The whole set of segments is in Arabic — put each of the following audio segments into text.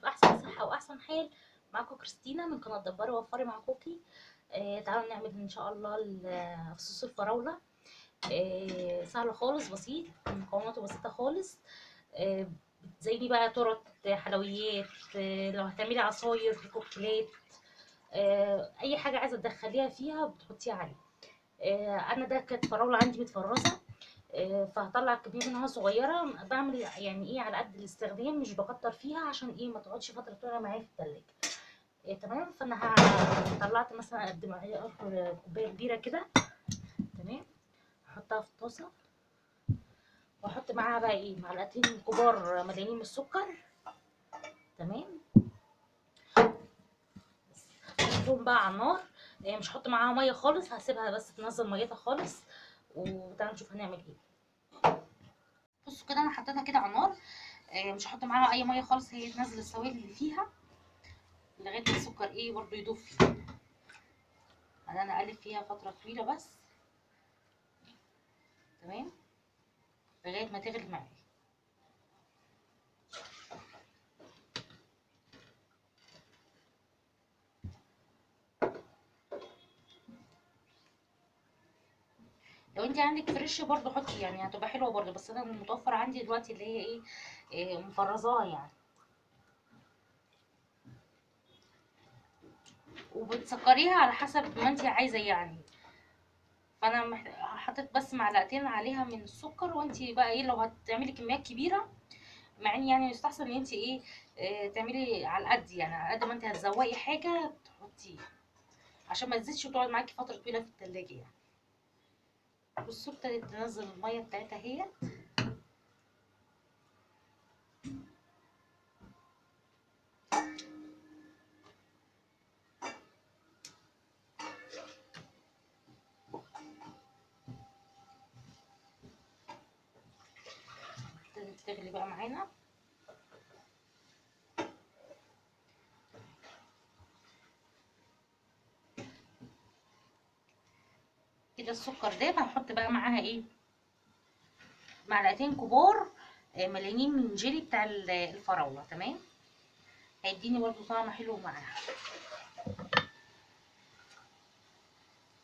احسن صحه واحسن حال. معاكم كريستينا من قناه دبري وفري مع كوكي. تعالوا نعمل ان شاء الله صوص الفراوله. سهل خالص، بسيط، مكوناته بسيطه خالص. بتزيني بقى تورت، حلويات، لو هتعملي عصاير، كوكتيلات، اي حاجه عايزه تدخليها فيها بتحطيها عليه. انا ده كانت فراوله عندي متفرزه، فهطلع كميه منها صغيره، بعمل يعني ايه على قد الاستخدام، مش بكتر فيها عشان ايه ما تقعدش فتره طويله معايا في التلاجة. تمام. فانا طلعت مثلا قد معايا كوبايه كبيره كده. تمام. هحطها في طاسه، واحط معاها بقى ايه معلقتين كبار مليانين من السكر. تمام. احطهم بقى على النار. مش هحط معاها ميه خالص، هسيبها بس تنزل ميتها خالص. وتعالوا نشوف هنعمل ايه. بصوا كده انا حطيتها كده على النار. مش هحط معاها اي ميه خالص، هي تنزل السوائل اللي فيها لغايه ما السكر ايه برضو يدوب فيها. انا اقلب فيها فتره طويله بس. تمام. لغايه ما تغلي معايا. لو انت عندك فريش برضو حطي، يعني هتبقى حلوه برضو، بس انا المتوفر عندي دلوقتي اللي هي ايه، مفرزاها يعني. وبتسكريها على حسب ما انت عايزه يعني. فانا حطيت بس معلقتين عليها من السكر، وانت بقى ايه لو هتعملي كميات كبيره، مع ان يعني يستحسن ان انت ايه، تعملي على قد، يعني على قد ما انت هتزوقي حاجه تحطيه، عشان ما تزيدش وتقعد معاكي فتره طويله في التلاجة يعني. بصوا ابتدت تنزل الميه بتاعتها اهي. ابتدت تغلي بقى معانا. كده السكر ده هنحط بقى معاها ايه، معلقتين كبار مليانين من جيلي بتاع الفراوله. تمام. هيديني برضو طعم حلو معاها،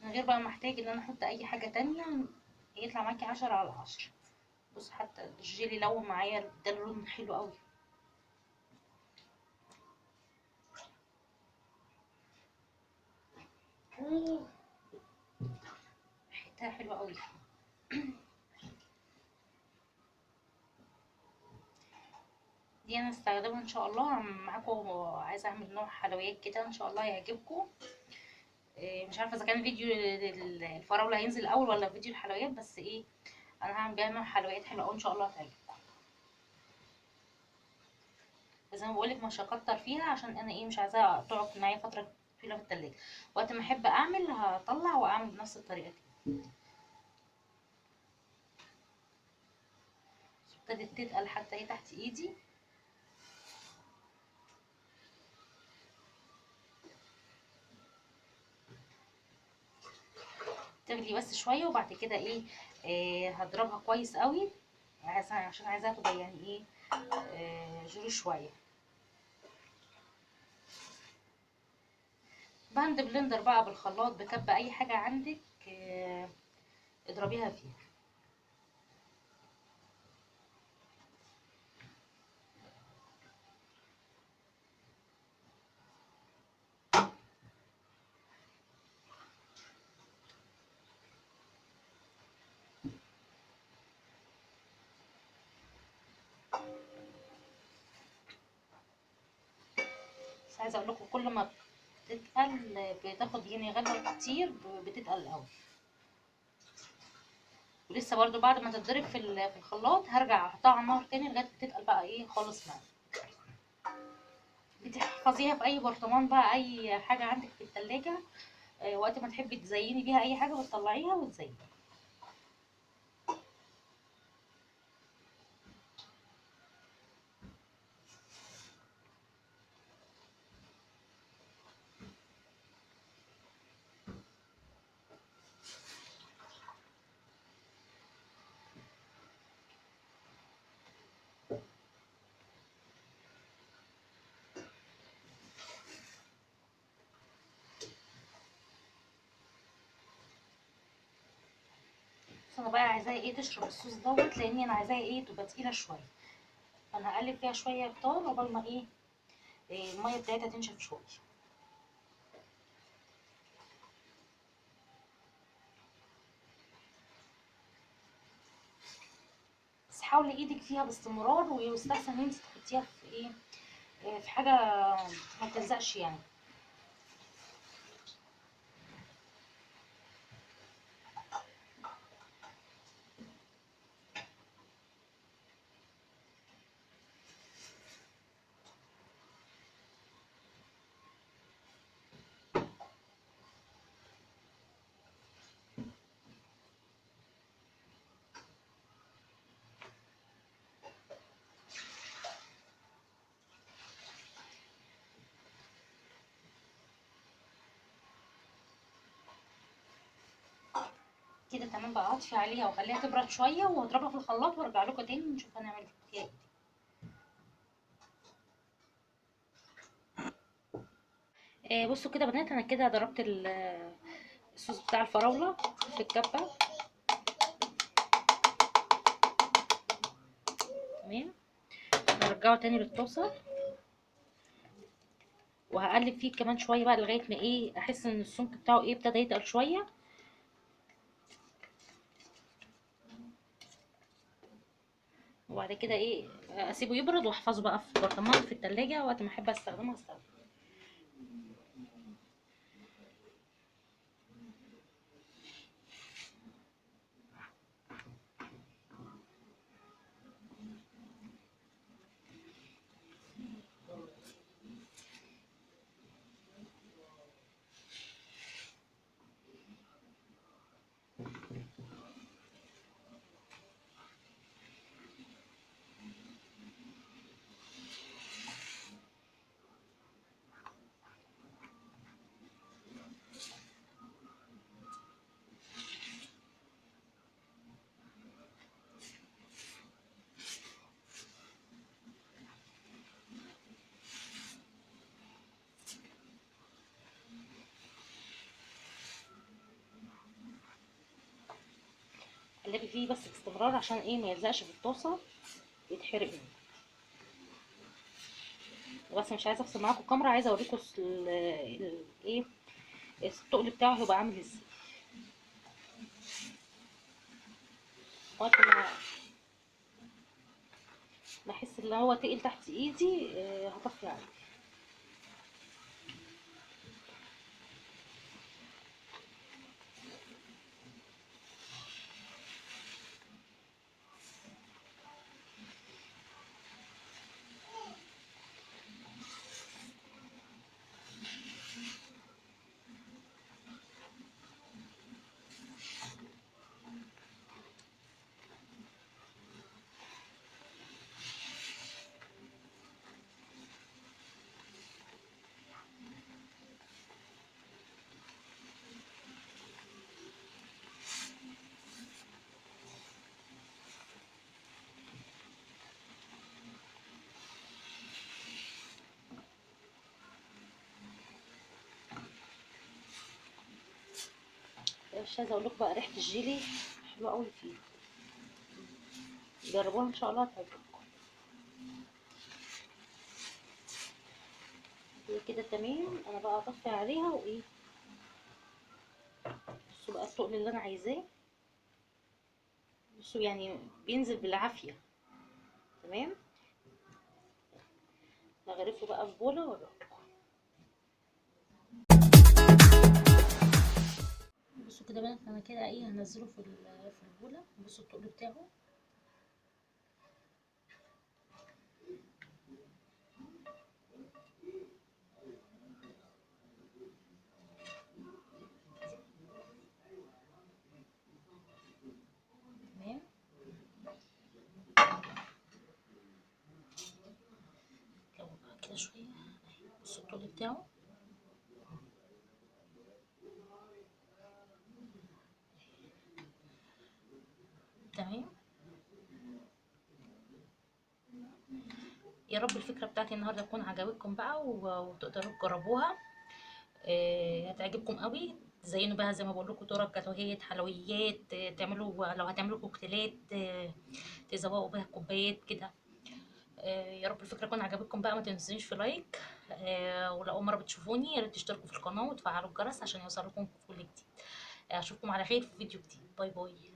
من غير بقى محتاج ان انا احط اي حاجه تانية. يطلع معاكي 10/10. بص حتى الجيلي لون معايا، ده اللون حلو قوي. ريحتها حلوه قوي. دي انا استخدمها ان شاء الله معاكم. عايزه اعمل نوع حلويات كده ان شاء الله يعجبكم. مش عارفه اذا كان فيديو الفراوله هينزل الاول ولا فيديو الحلويات، بس ايه انا هعمل بيها نوع حلويات حلوه قوي ان شاء الله هتعجبكم. زي ما بقولك مش هكتر فيها، عشان انا ايه مش عايزاها تقعد معايا فتره طويله في التلاجة. وقت ما احب اعمل هطلع واعمل بنفس الطريقه دي. ابتدت تتقل حتى هي تحت ايدي. تغلي بس شويه، وبعد كده ايه هضربها كويس قوي، عشان عايزاها تبقى يعني ايه جوري شويه. بهاند بلندر بقى، بالخلاط، بكب، اي حاجه عندك اضربيها فيها. بس عايزه اقول لكم كل ما بتتقل بتاخد يعني غلوه كتير، بتتقل قوي. ولسه برضو بعد ما تتضرب في الخلاط هرجع احطها على النار تاني لغايه ما تتقل بقى ايه خالص معايا. بتحفظيها في اي برطمان بقى، اي حاجه عندك في التلاجة. وقت ما تحبي تزيني بيها اي حاجه بتطلعيها وتزيني. بس انا بقى عايزاها ايه تشرب الصوص دوت، لاني انا عايزاها ايه تبقى تقيله شويه. فانا هقلب فيها شويه كتار عقبال ما إيه الميه بتاعتها تنشف شويه. بس حاولي ايدك فيها باستمرار، ويستحسن ان انت تحطيها في ايه في حاجه ما تلزقش يعني. كده تمام بقى. هطفي عليها واخليها تبرد شويه، واضربها في الخلاط وارجع لكم تاني نشوف هنعمل فيها ايه. بصوا كده يا بنات، انا كده ضربت الصوص بتاع الفراوله في الكبه. تمام. هرجعه تاني للطاسه، وهقلب فيه كمان شويه بقى لغايه ما ايه احس ان السمك بتاعه ايه ابتدى يتقل شويه. وبعد كده ايه اسيبه يبرد واحفظه بقى في برطمان في التلاجة، وقت ما احب استخدمه استخدمه. قلبي فيه بس باستمرار عشان ايه ما يلزقش في الطاسه يتحرق مني. بس مش عايزه افصل معاكم الكاميرا، عايزه اوريكم ايه التقل بتاعه هيبقى عامل ازاي. وقت ما احس ان هو تقل تحت ايدي هطفي عليه. مش عايزه اقول لكم بقى ريحه الجيلي حلوه قوي فيه، جربوها ان شاء الله هتعجبكم. كده تمام. انا بقى اطفي عليها وايه بصوا بقى التقل اللي انا عايزاه. بصوا يعني بينزل بالعافيه. تمام. هغرفه بقى في بوله واوريكم. بصوا كده بقى انا كده ايه هنزله في البوله. بصوا التقل بتاعه. تمام. لو بقى كده شويه اهي بصوا التقل بتاعه. تمام. يا رب الفكره بتاعتي النهارده تكون عجبتكم بقى وتقدروا تجربوها. هتعجبكم قوي. تزينوا بها زي ما بقول لكم تورت، جاتوهات، حلويات، تعملوا لو هتعملوا كوكتيلات، تزوقوا بها كوبايات كده. يا رب الفكرة تكون عجبتكم بقى، ما تنسونيش في لايك. ولو أول مرة بتشوفوني يا ريت تشتركوا في القناة وتفعلوا الجرس عشان يوصلكم كل جديد. أشوفكم على خير في فيديو جديد. باي باي.